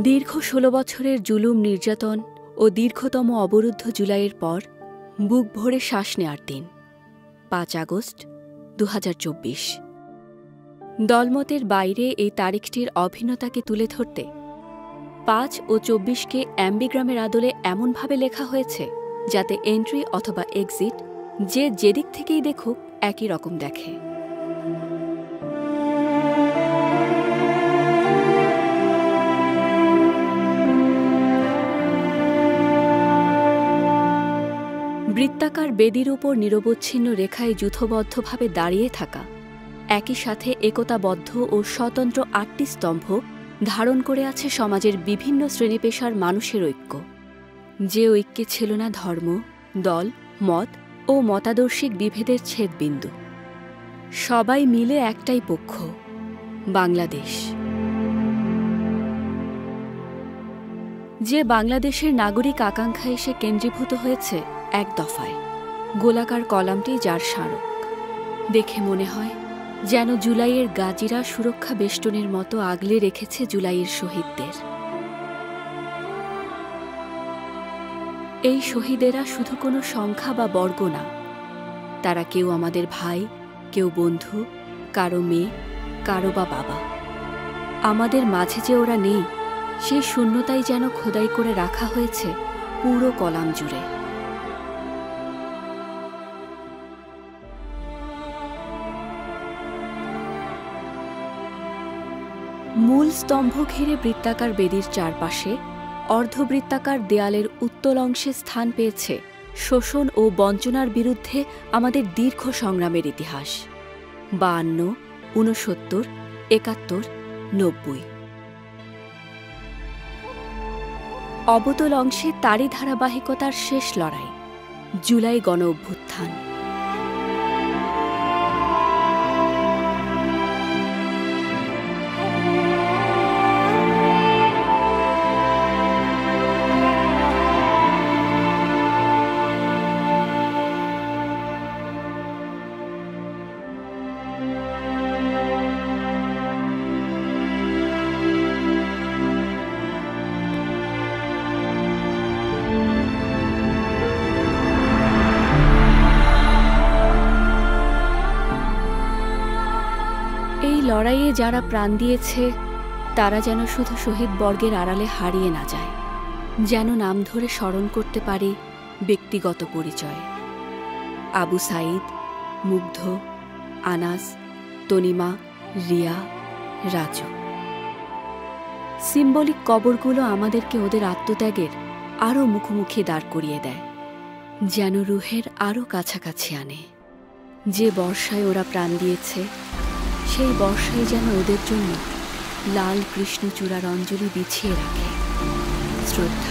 দীর্ঘ ১৬ বছরের জুলুম নির্যাতন ও দীর্ঘতম অবরুদ্ধ জুলাইয়ের পর বুক ভরে শ্বাস নেয়ার দিন ৫ আগস্ট ২০২৪। দলমতের বাইরে এই তারিখটির অভিন্নতাকে তুলে ধরতে ৫ ও ২৪কে অ্যাম্বিগ্রামের আদলে এমনভাবে লেখা হয়েছে যাতে এন্ট্রি অথবা এক্সিট যে যেদিক থেকেই দেখুক একই রকম দেখে। বৃত্তাকার বেদির উপর নিরবচ্ছিন্ন রেখায় যূথবদ্ধভাবে দাঁড়িয়ে থাকা, একই সাথে একতাবদ্ধ ও স্বতন্ত্র ৮টি স্তম্ভ ধারণ করে আছে সমাজের বিভিন্ন শ্রেণীপেশার মানুষের ঐক্য, যে ঐক্যে ছিল না ধর্ম, দল, মত ও মতাদর্শিক বিভেদের ছেদবিন্দু। সবাই মিলে একটাই পক্ষ, বাংলাদেশ। যে বাংলাদেশের নাগরিক আকাঙ্ক্ষা এসে কেন্দ্রীভূত হয়েছে এক দফায়, গোলাকার কলামটি যার স্মারক। দেখে মনে হয় যেন জুলাইয়ের গাজীরা সুরক্ষা বেষ্টনের মতো আগলে রেখেছে জুলাইয়ের শহীদদের। এই শহীদেরা শুধু কোনো সংখ্যা বা বর্গ না, তারা কেউ আমাদের ভাই, কেউ বন্ধু, কারো মেয়ে, কারো বা বাবা। আমাদের মাঝে যে ওরা নেই, সেই শূন্যতাই যেন খোদাই করে রাখা হয়েছে পুরো কলাম জুড়ে। মূল স্তম্ভ ঘিরে বৃত্তাকার বেদির চারপাশে অর্ধবৃত্তাকার দেয়ালের উত্তল অংশে স্থান পেয়েছে শোষণ ও বঞ্চনার বিরুদ্ধে আমাদের দীর্ঘ সংগ্রামের ইতিহাস। ৫২, ৬৯, ৭১, ৯০। অবতল অংশে তারই ধারাবাহিকতার শেষ লড়াই, জুলাই গণ অভ্যুত্থান। এই লড়াইয়ে যারা প্রাণ দিয়েছে তারা যেন শুধু শহীদ বর্গের আড়ালে হারিয়ে না যায়, যেন নাম ধরে স্মরণ করতে পারি ব্যক্তিগত পরিচয়। আবু সাঈদ, মুগ্ধ, আনাস, তনিমা, রিয়া, রাজু। সিম্বলিক কবরগুলো আমাদেরকে ওদের আত্মত্যাগের আরও মুখোমুখি দাঁড় করিয়ে দেয়, যেন রুহের আরও কাছাকাছি আনে। যে বর্ষায় ওরা প্রাণ দিয়েছে, সেই বর্ষায় যেন ওদের জন্য লাল কৃষ্ণচূড়ার অঞ্জলি বিছিয়ে রাখে। শ্রদ্ধা।